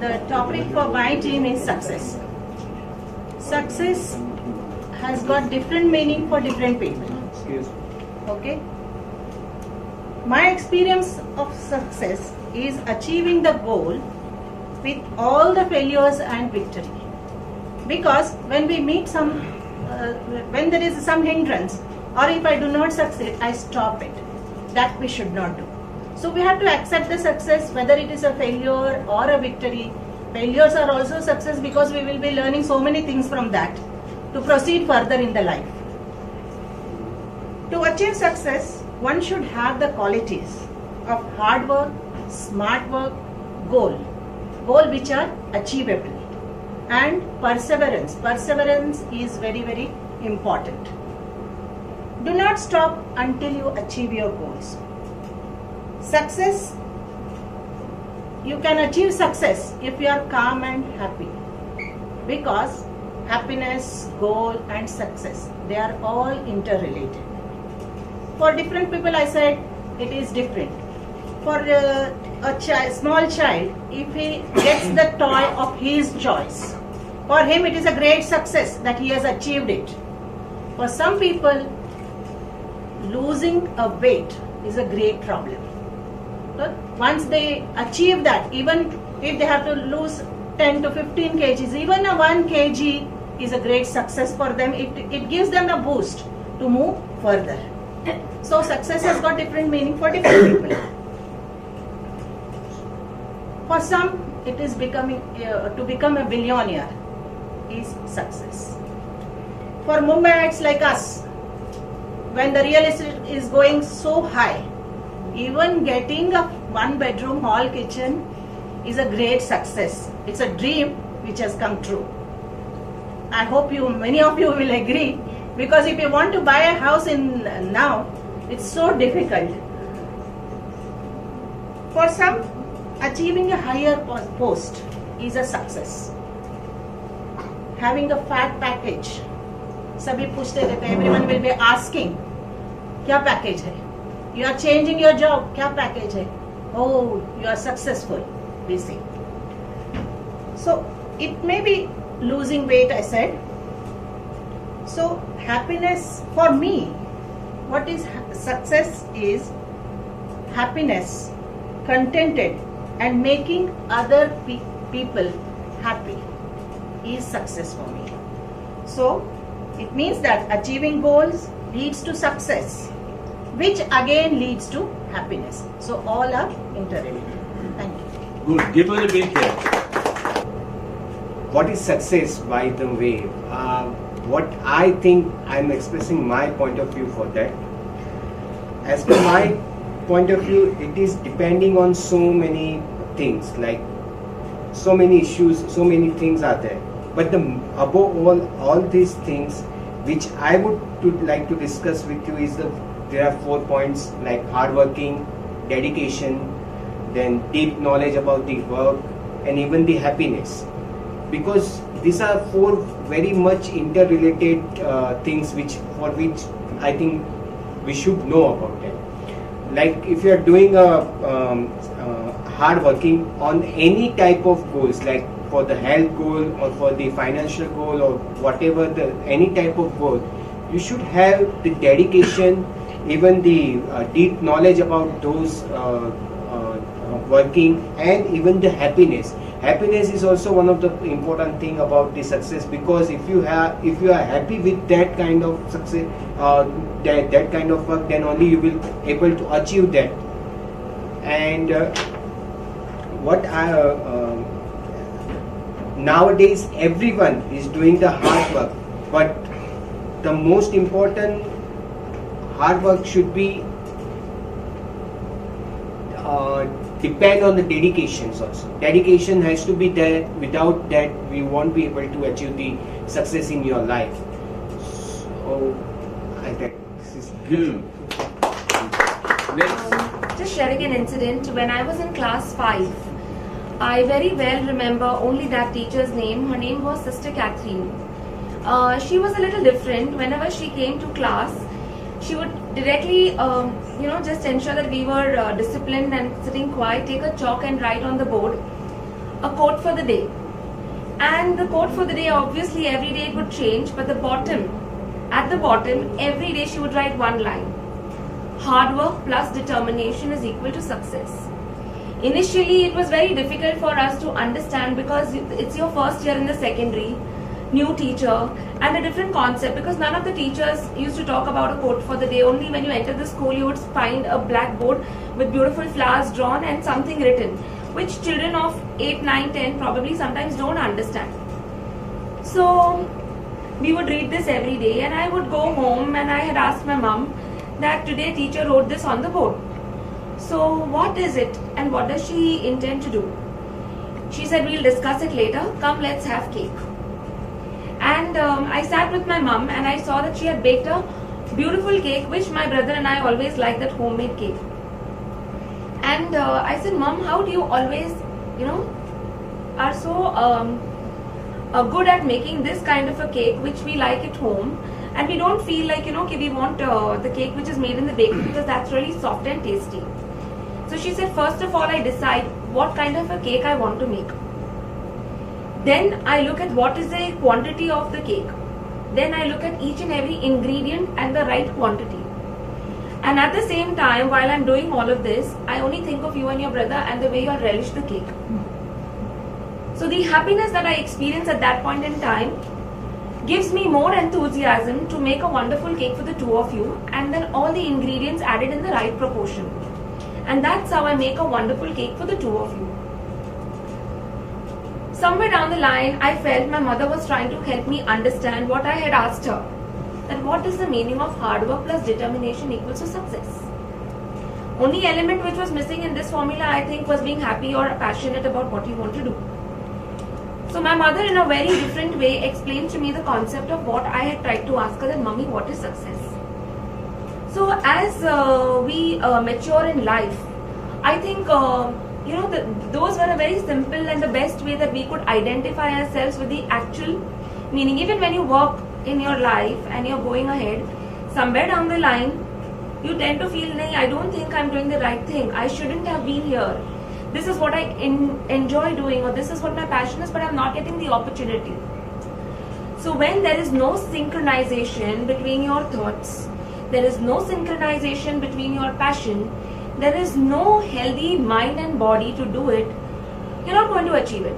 the topic for my team is success. Success has got different meaning for different people. Okay? My experience of success is achieving the goal with all the failures and victory. Because when we meet when there is some hindrance, or if I do not succeed, I stop it. That we should not do. So we have to accept the success, whether it is a failure or a victory. Failures are also success because we will be learning so many things from that to proceed further in the life. To achieve success, one should have the qualities of hard work, smart work, goal which are achievable, and perseverance. Perseverance is very, very important. Do not stop until you achieve your goals. Success, you can achieve success if you are calm and happy, because happiness, goal and success, they are all interrelated. For different people, I said it is different. For a small child, if he gets the toy of his choice, for him it is a great success that he has achieved it. For some people, losing a weight is a great problem. But once they achieve that, even if they have to lose 10 to 15 kgs, even a 1 kg is a great success for them. It gives them a boost to move further. So success has got different meaning for different people. For some, it is to become a billionaire is success. For Mumbaiites like us, when the real estate is going so high, even getting a 1-bedroom hall kitchen is a great success. It's a dream which has come true. I hope many of you will agree, because if you want to buy a house now, it's so difficult. For some, achieving a higher post is a success. Having a fat package, sabhi puchte rehte, everyone will be asking, kya package hai? You are changing your job, kya package hai? Oh, you are successful, we say. So it may be losing weight, I said. So happiness, for me, what is success is happiness, contented and making other people happy is success for me. So it means that achieving goals leads to success, which again leads to happiness. So all are interrelated. Thank you. Good. Give us a big clap. What is success, by the way? What I think, I'm expressing my point of view for that. As per my point of view, it is depending on so many things, like so many issues, so many things are there. But above all these things, which I would like to discuss with you is there are 4 points, like hardworking, dedication, then deep knowledge about the work, and even the happiness. Because these are 4 very much interrelated things for which I think we should know about them. Like if you are doing hard working on any type of goals, like for the health goal or for the financial goal or whatever, any type of goal, you should have the dedication, even the deep knowledge about those working, and even the happiness. Happiness is also one of the important thing about the success, because if you are happy with that kind of success, that kind of work, then only you will able to achieve that. And nowadays everyone is doing the hard work, but the most important hard work should be depend on the dedications also. Dedication has to be there. Without that, we won't be able to achieve the success in your life. So I think this is good. Next. Just sharing an incident. When I was in class 5, I very well remember only that teacher's name. Her name was Sister Kakri. She was a little different. Whenever she came to class, she would directly, just ensure that we were disciplined and sitting quiet, take a chalk and write on the board. a quote for the day. And the quote for the day, obviously every day it would change, but at the bottom, every day she would write one line. Hard work plus determination is equal to success. Initially, it was very difficult for us to understand because it's your first year in the secondary, new teacher, and a different concept, because none of the teachers used to talk about a quote for the day. Only when you enter the school, you would find a blackboard with beautiful flowers drawn and something written, which children of 8, 9, 10 probably sometimes don't understand. So we would read this every day, and I would go home and I had asked my mom that today teacher wrote this on the board. So what is it and what does she intend to do? She said, we'll discuss it later. Come, let's have cake. And I sat with my mom and I saw that she had baked a beautiful cake, which my brother and I always like, that homemade cake. And I said, Mom, how do you always, are so good at making this kind of a cake, which we like at home, and we don't feel like, okay, we want the cake which is made in the bakery because that's really soft and tasty. So she said, first of all, I decide what kind of a cake I want to make. Then I look at what is the quantity of the cake. Then I look at each and every ingredient and the right quantity. And at the same time, while I'm doing all of this, I only think of you and your brother and the way you'll relish the cake. So the happiness that I experience at that point in time gives me more enthusiasm to make a wonderful cake for the two of you, and then all the ingredients added in the right proportion. And that's how I make a wonderful cake for the two of you. Somewhere down the line, I felt my mother was trying to help me understand what I had asked her. That what is the meaning of hard work plus determination equals to success. Only element which was missing in this formula, I think, was being happy or passionate about what you want to do. So my mother, in a very different way, explained to me the concept of what I had tried to ask her, that Mummy, what is success? So as we mature in life, I think those were a very simple and the best way that we could identify ourselves with the actual meaning. Even when you work in your life and you're going ahead, somewhere down the line, you tend to feel, I don't think I'm doing the right thing. I shouldn't have been here. This is what I enjoy doing, or this is what my passion is, but I'm not getting the opportunity. So when there is no synchronization between your thoughts, there is no synchronization between your passion, there is no healthy mind and body to do it, you're not going to achieve it.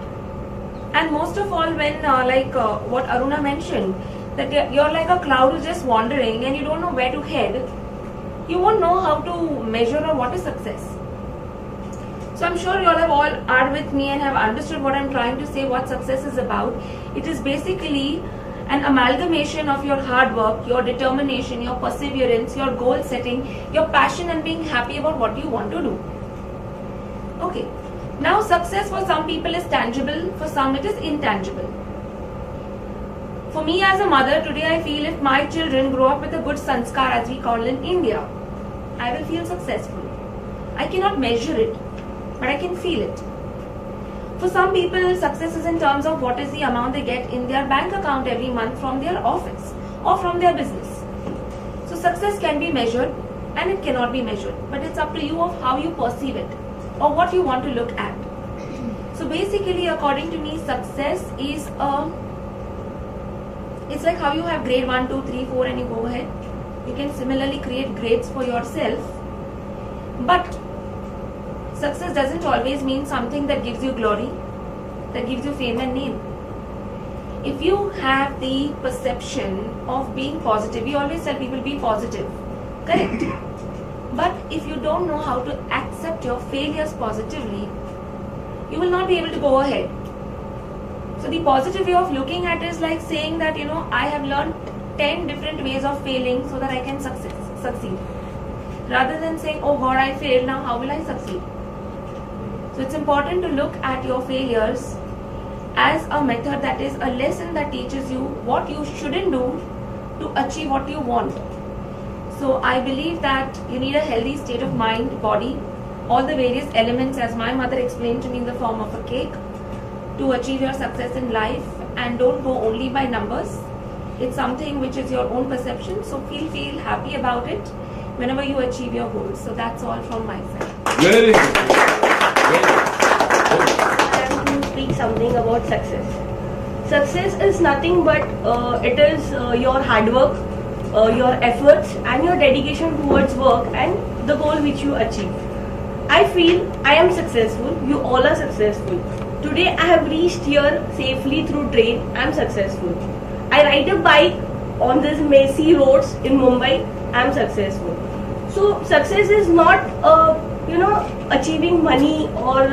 And most of all, when what Aruna mentioned, that you're like a cloud who's just wandering and you don't know where to head, you won't know how to measure or what is success. So I'm sure you all have are with me and have understood what I'm trying to say, what success is about. It is basically an amalgamation of your hard work, your determination, your perseverance, your goal setting, your passion, and being happy about what you want to do. Okay. Now success for some people is tangible, for some it is intangible. For me as a mother, today I feel if my children grow up with a good sanskar, as we call it in India, I will feel successful. I cannot measure it, but I can feel it. For some people, success is in terms of what is the amount they get in their bank account every month from their office or from their business. So success can be measured and it cannot be measured, but it's up to you of how you perceive it or what you want to look at. So basically, according to me, success is it's like how you have grade 1, 2, 3, 4 and you go ahead. You can similarly create grades for yourself, but success doesn't always mean something that gives you glory, that gives you fame and name. If you have the perception of being positive, we always tell people be positive, correct? But if you don't know how to accept your failures positively, you will not be able to go ahead. So the positive way of looking at it is like saying that, I have learned 10 different ways of failing so that I can succeed. Rather than saying, oh God, I failed, now how will I succeed? So it's important to look at your failures as a method, that is a lesson that teaches you what you shouldn't do to achieve what you want. So I believe that you need a healthy state of mind, body, all the various elements, as my mother explained to me, in the form of a cake, to achieve your success in life. And don't go only by numbers. It's something which is your own perception. So feel happy about it whenever you achieve your goals. So that's all from my side. Very good. I am something about success. Success is nothing but it is your hard work, your efforts and your dedication towards work and the goal which you achieve. I feel I am successful, you all are successful. Today I have reached here safely through train, I am successful. I ride a bike on these messy roads in Mumbai, I am successful. So success is not achieving money or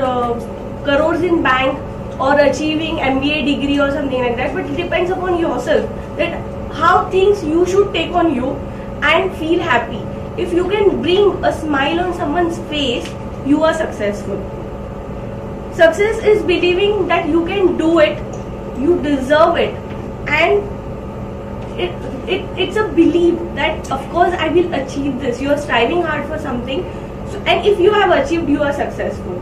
crores in bank or achieving MBA degree or something like that, but it depends upon yourself that how things you should take on you and feel happy. If you can bring a smile on someone's face, you are successful. Success is believing that you can do it, you deserve it, and it's a belief that of course I will achieve this. You are striving hard for something, so, and if you have achieved, you are successful.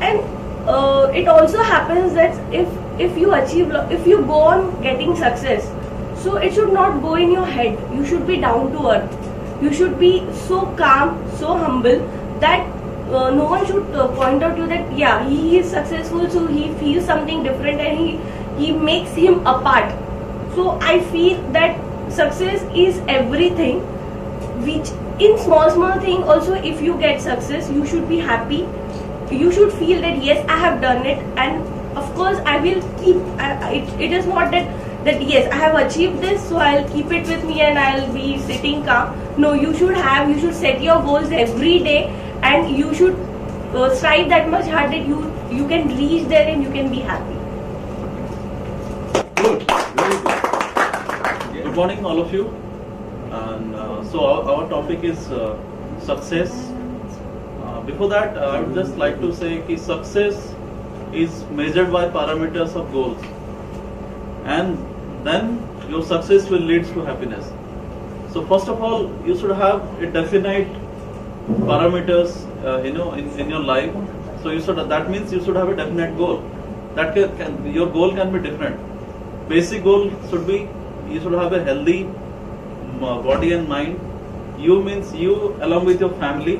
And it also happens that if you achieve, if you go on getting success, so it should not go in your head. You should be down to earth. You should be so calm, so humble that no one should point out to you that yeah, he is successful, so he feels something different and he makes him apart. So I feel that success is everything, which in small thing also, if you get success, you should be happy. You should feel that yes, I have done it, and of course I will keep it is not that yes, I have achieved this, so I'll keep it with me and I'll be sitting calm. No, you should set your goals every day, and you should strive that much hard that you can reach there and you can be happy. Good, very good. Good morning, all of you. And so our topic is success. Before that, I would just like to say that success is measured by parameters of goals, and then your success will lead to happiness. So first of all, you should have a definite parameters, in your life. So that means you should have a definite goal. That your goal can be different. Basic goal should be you should have a healthy body and mind. You means you along with your family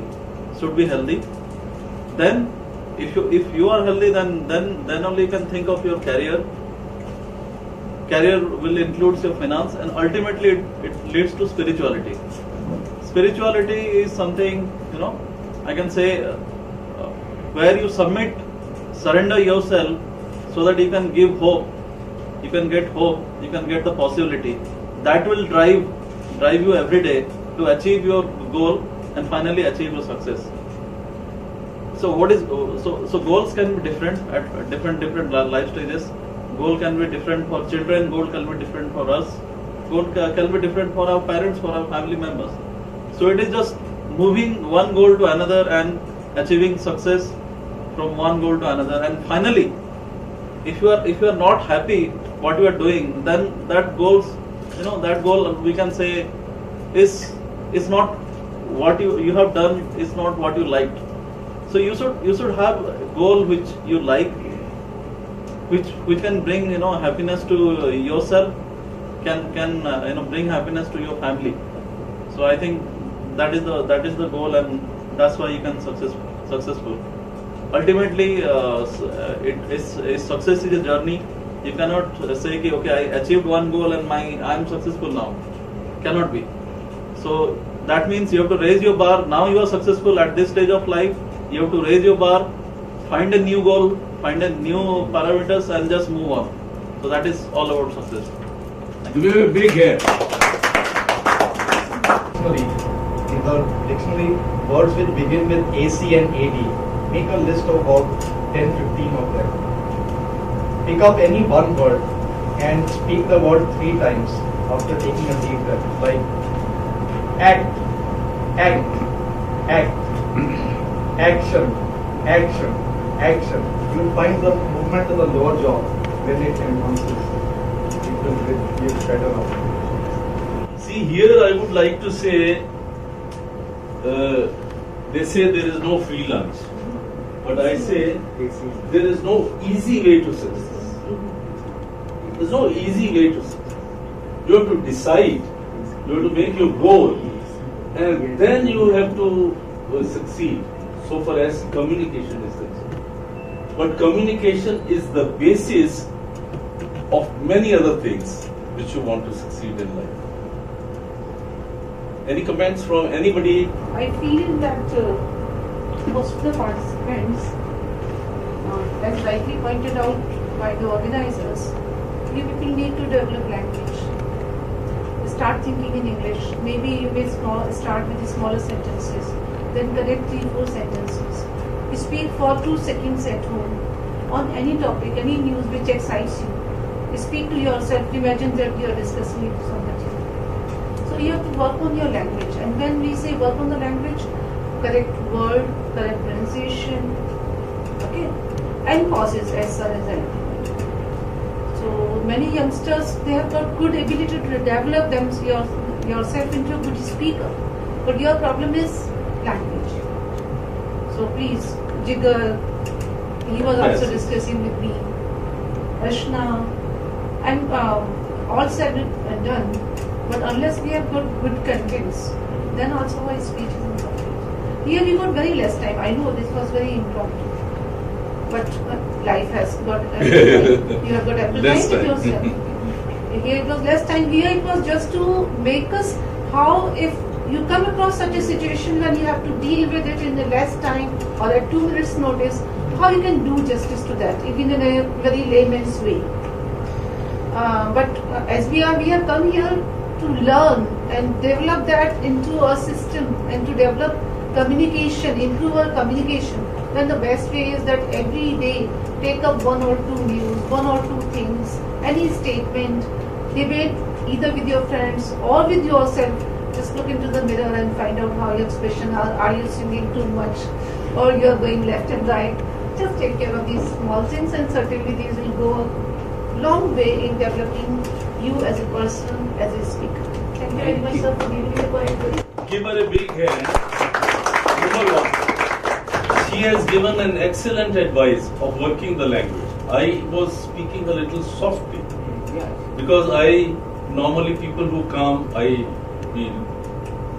should be healthy. Then if you are healthy, then only you can think of your career. Career will include your finance, and ultimately it leads to spirituality. Spirituality is something, I can say, where you surrender yourself so that you can give hope, you can get hope, you can get the possibility. That will drive you every day to achieve your goal and finally achieve your success. So so goals can be different at different life stages. Goal can be different for children, goal can be different for us, goal can be different for our parents, for our family members. So it is just moving one goal to another and achieving success from one goal to another. And finally, if you are not happy what you are doing, then that goal we can say is not what you have done, is not what you liked. So you should have a goal which you like, which can bring happiness to yourself, can bring happiness to your family. So I think that is the goal, and that's why you can successful. Ultimately, success is a journey. You cannot say okay, I achieved one goal and I am successful now. Cannot be. So that means you have to raise your bar. Now you are successful at this stage of life. You have to raise your bar, find a new goal, find a new parameters, and just move on. So that is all about success. Give me a big hand. In the dictionary, words which begin with AC and AD, make a list of about 10-15 of them. Pick up any one word and speak the word 3 times after taking a deep breath. Like act, act, act, action, action, action. You will find the movement of the lower jaw when it enhances. It will give better output. See, here I would like to say, they say there is no free lunch. But I say, there is no easy way to success. There is no easy way to success. You have to decide, you have to make your goal, and then you have to succeed, so far as communication is concerned. But communication is the basis of many other things which you want to succeed in life. Any comments from anybody? I feel that most of the participants, as rightly pointed out by the organizers, you people need to develop language. Start thinking in English. Maybe you may start with the smaller sentences, then correct 3-4 sentences. You speak for 2 seconds at home on any topic, any news which excites you. You speak to yourself. Imagine that you are discussing it with somebody. So you have to work on your language. And when we say work on the language, correct word, correct pronunciation, okay, and pauses as far as I know. So many youngsters, they have got good ability to develop yourself into a good speaker. But your problem is language. So please, Jigar, he was also discussing with me, Rashna, and all said and done. But unless we have got good contents, then also our speech is incomplete. Here we got very less time. I know this was very impromptu. But life has got you have got ample time with yourself. Here it was less time. Here it was just to make us how if you come across such a situation when you have to deal with it in the less time or at 2 minutes notice, how you can do justice to that, even in a very layman's way. But as we have come here to learn and develop that into a system and to develop communication, improve our communication, then the best way is that every day take up 1 or 2 news, 1 or 2 things, any statement, debate either with your friends or with yourself. Just look into the mirror and find out how your expression are you singing too much or you are going left and right. Just take care of these small things and certainly these will go a long way in developing you as a person, as a speaker. Thank you very much, sir, for giving me the point. Give her a big hand. Number 1. She has given an excellent advice of working the language. I was speaking a little softly because normally people who come, we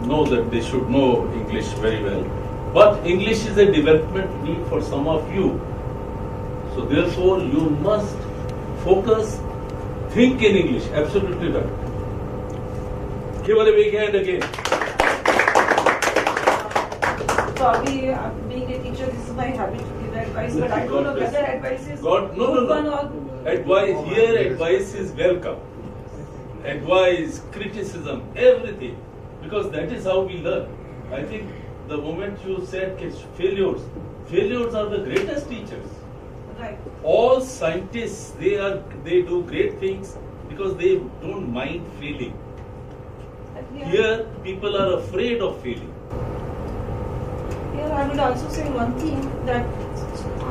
know that they should know English very well. But English is a development need for some of you. So therefore you must focus, think in English, absolutely right. Give her a big hand again. Probably being a teacher, this is my habit to give advice, but I don't know whether advice is no. Advice here, advice is welcome. Advice, criticism, everything, because that is how we learn. I think the moment you said failures are the greatest teachers. Right. All scientists, they do great things because they don't mind failing. Here, people are afraid of failing. Here I would also say one thing that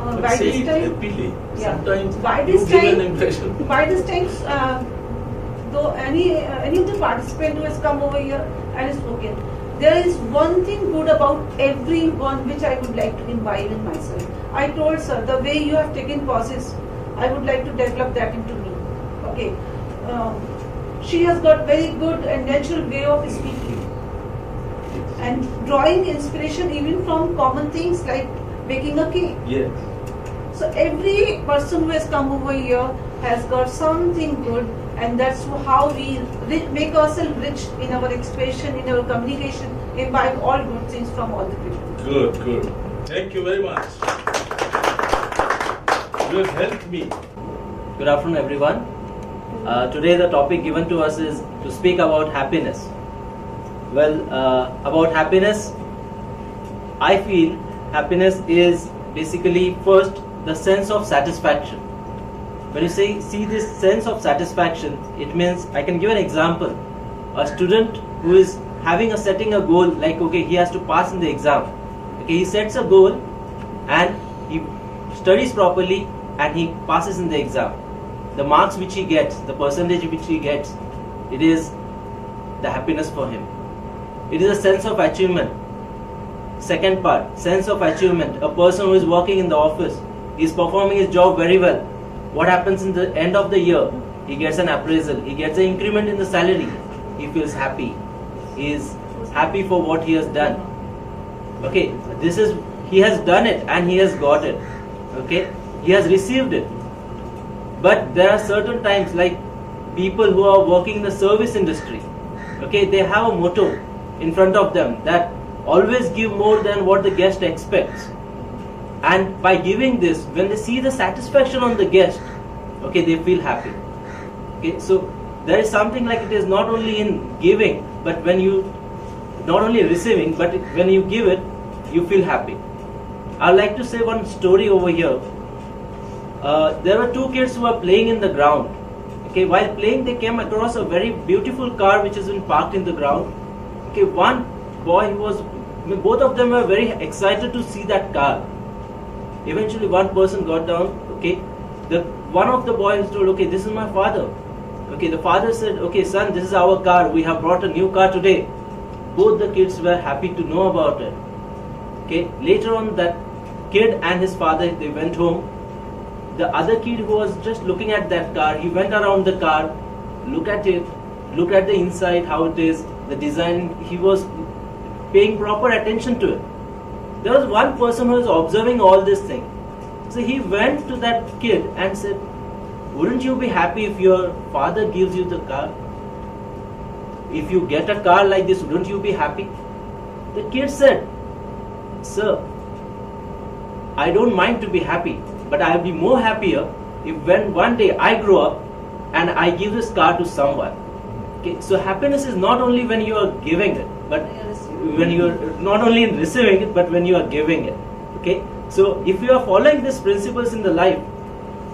But by say this it time, happily. yeah. Sometimes By you this give time- an impression. by this time, though any of the participant who has come over here and spoken, there is one thing good about everyone which I would like to imbibe in myself. I told sir, the way you have taken pauses, I would like to develop that into me. Okay, she has got very good and natural way of speaking and drawing inspiration even from common things like baking a cake. Yes. So every person who has come over here has got something good, and that's how we make ourselves rich in our expression, in our communication, imbibe all good things from all the people. Good. Thank you very much. You have helped me. Good afternoon, everyone. Today the topic given to us is to speak about happiness. Well, about happiness, I feel happiness is basically first the sense of satisfaction. When you see this sense of satisfaction, it means, I can give an example. A student who is setting a goal, like okay, he has to pass in the exam. Okay, he sets a goal and he studies properly and he passes in the exam. The marks which he gets, the percentage which he gets, it is the happiness for him. It is a sense of achievement. Second part, sense of achievement. A person who is working in the office, he is performing his job very well. What happens in the end of the year? He gets an appraisal, he gets an increment in the salary. He feels happy. He is happy for what he has done. Okay, he has done it and he has got it. Okay, he has received it. But there are certain times, like people who are working in the service industry, okay, they have a motto in front of them that always give more than what the guest expects. And by giving this, when they see the satisfaction on the guest, okay, they feel happy. Okay, so there is something like it is not only in giving, but when you not only receiving, but when you give it, you feel happy. I'd like to say one story over here. There were two kids who were playing in the ground. Okay, while playing, they came across a very beautiful car which has been parked in the ground. Okay, one boy both of them were very excited to see that car. Eventually, one person got down. Okay, one of the boys told, "Okay, this is my father." Okay, the father said, "Okay, son, this is our car. We have brought a new car today." Both the kids were happy to know about it. Okay, later on, that kid and his father, they went home. The other kid who was just looking at that car, he went around the car, look at it, look at the inside, how it is, the design. He was paying proper attention to it. There was one person who was observing all this thing. So he went to that kid and said, "Wouldn't you be happy if your father gives you the car? If you get a car like this, wouldn't you be happy?" The kid said, "Sir, I don't mind to be happy, but I'll be more happier if when one day I grow up and I give this car to someone." Okay, so happiness is not only when you are giving it, but when you are not only in receiving it, but when you are giving it. Okay, so if you are following these principles in the life,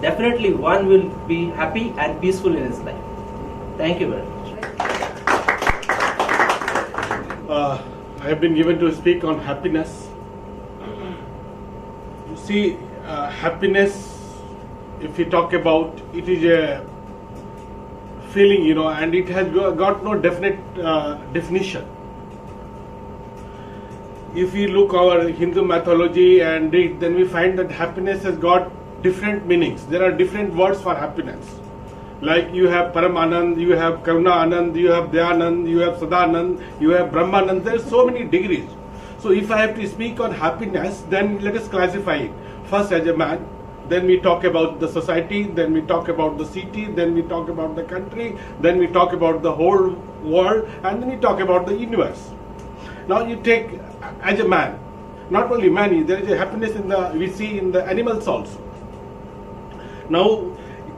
definitely one will be happy and peaceful in his life. Thank you very much. I have been given to speak on happiness. You see, happiness, if we talk about, it is a feeling, and it has got no definite definition. If we look our Hindu mythology and read, then we find that happiness has got different meanings. There are different words for happiness. Like you have Paramanand, you have Karuna Anand, you have Dayanand, you have Sadanand, you have Brahmanand. There are so many degrees. So if I have to speak on happiness, then let us classify it. First as a man, then we talk about the society, then we talk about the city, then we talk about the country, then we talk about the whole world, and then we talk about the universe. Now you take as a man, not only man, there is a happiness we see in the animals also. Now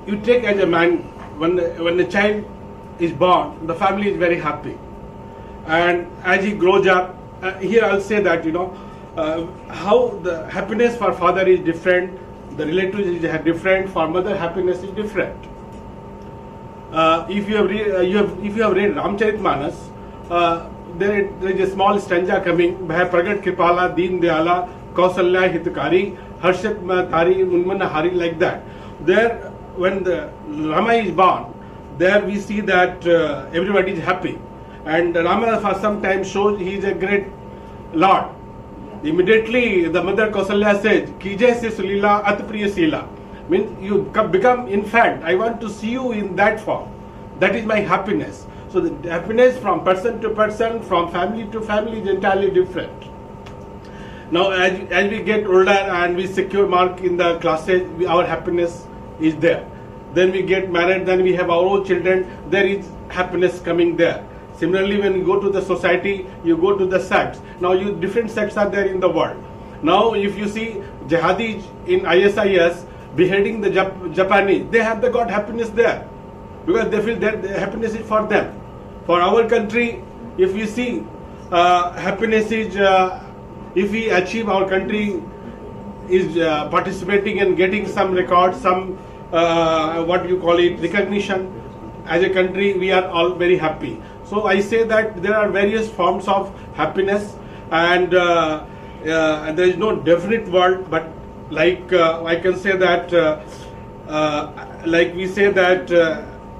you take as a man, when the child is born, the family is very happy, and as he grows up, here I'll say that how the happiness for father is different, the relatives is different, for mother happiness is different. If you have read Ramcharitmanas, there is a small stanza coming. Bhai Pragat Kripala Deen Dayala Kausalya Hitakari Harshit Tari Unman Hari, like that. There, when the Rama is born, there we see that everybody is happy, and Rama for some time shows he is a great lord. Immediately the mother Kausalya says, "Kijay se sulila atpriya sila," means you become infant. I want to see you in that form. That is my happiness. So the happiness from person to person, from family to family is entirely different. Now as we get older and we secure mark in the classes, our happiness is there. Then we get married, then we have our own children, there is happiness coming there. Similarly, when you go to the society, you go to the sects. Now different sects are there in the world. Now if you see jihadis in ISIS beheading the Japanese, they got happiness there, because they feel that the happiness is for them. For our country, if you see, happiness is if we achieve, our country is participating and getting some records, some recognition. As a country, we are all very happy. So I say that there are various forms of happiness, and there is no definite word, but like I can say that, like we say that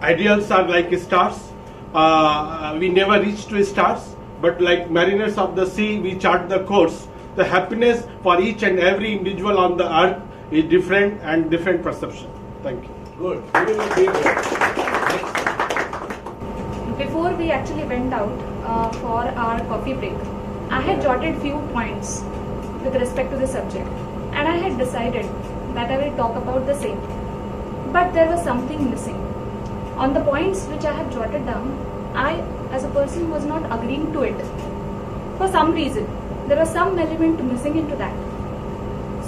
ideals are like stars. We never reach to stars, but like mariners of the sea, we chart the course. The happiness for each and every individual on the earth is different and different perception. Thank you. Good. Before we actually went out for our coffee break, I had jotted few points with respect to the subject, and I had decided that I will talk about the same. But there was something missing. On the points which I had jotted down, I as a person was not agreeing to it. For some reason, there was some element missing into that.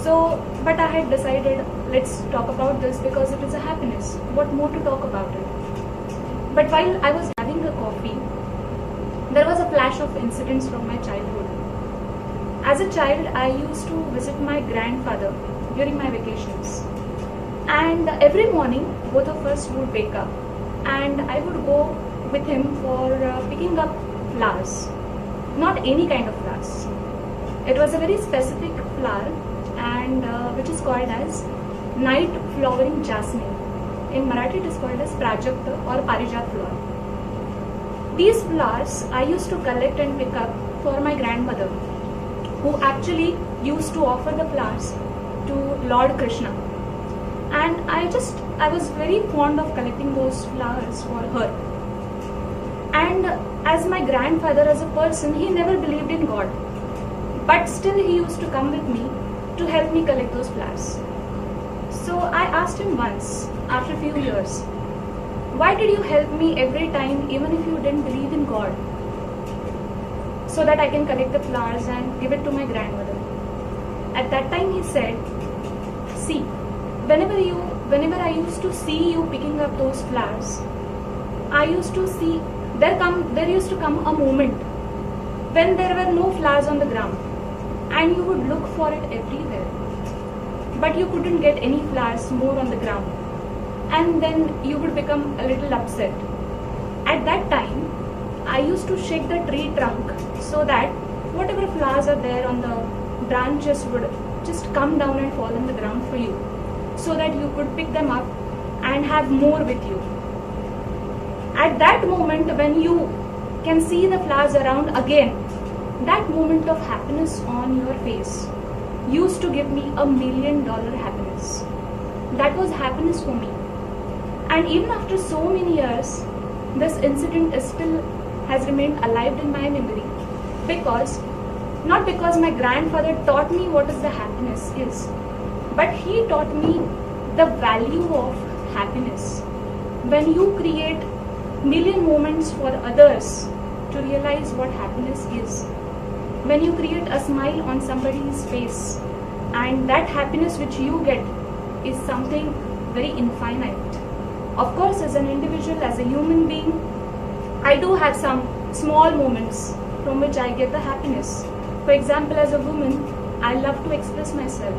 So, but I had decided, let's talk about this because it is a happiness. What more to talk about it? But while I was having a coffee, there was a flash of incidents from my childhood. As a child, I used to visit my grandfather during my vacations. And every morning, both of us would wake up and I would go with him for picking up flowers. Not any kind of flowers. It was a very specific flower and which is called as night flowering jasmine. In Marathi it is called as prajakta or parijat flower. These flowers I used to collect and pick up for my grandmother, who actually used to offer the flowers to Lord Krishna. And I was very fond of collecting those flowers for her. And as my grandfather, as a person, he never believed in God. But still he used to come with me to help me collect those flowers. So I asked him once, after a few years, why did you help me every time even if you didn't believe in God? So that I can collect the flowers and give it to my grandmother. At that time he said, see, whenever I used to see you picking up those flowers, I used to see, there used to come a moment when there were no flowers on the ground and you would look for it everywhere. But you couldn't get any flowers more on the ground. And then you would become a little upset. At that time, I used to shake the tree trunk so that whatever flowers are there on the branches would just come down and fall on the ground for you, so that you could pick them up and have more with you. At that moment when you can see the flowers around again, that moment of happiness on your face used to give me $1 million happiness. That was happiness for me. And even after so many years, this incident has remained alive in my memory, not because my grandfather taught me what is the happiness is, but he taught me the value of happiness. When you create million moments for others to realize what happiness is, when you create a smile on somebody's face, and that happiness which you get is something very infinite. Of course, as an individual, as a human being, I do have some small moments from which I get the happiness. For example, as a woman, I love to express myself.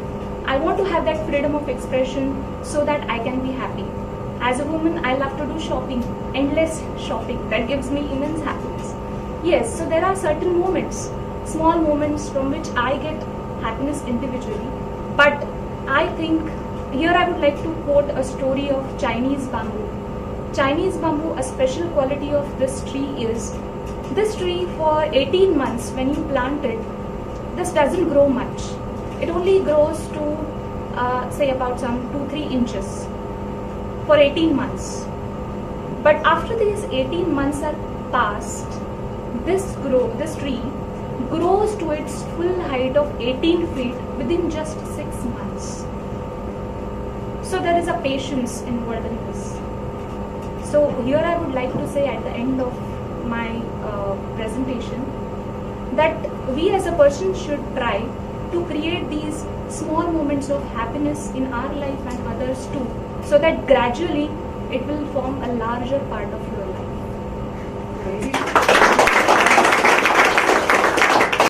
I want to have that freedom of expression so that I can be happy. As a woman, I love to do shopping, endless shopping. That gives me immense happiness. Yes, so there are certain moments, small moments from which I get happiness individually. But I think here I would like to quote a story of Chinese bamboo. Chinese bamboo, a special quality of this tree is, this tree for 18 months when you plant it, this doesn't grow much. It only grows to say about some 2-3 inches for 18 months. But after these 18 months are passed, this tree grows to its full height of 18 feet within just 6 months. So there is a patience involved in this. So here I would like to say at the end of my presentation that we as a person should try to create these small moments of happiness in our life and others too, so that gradually it will form a larger part of your life.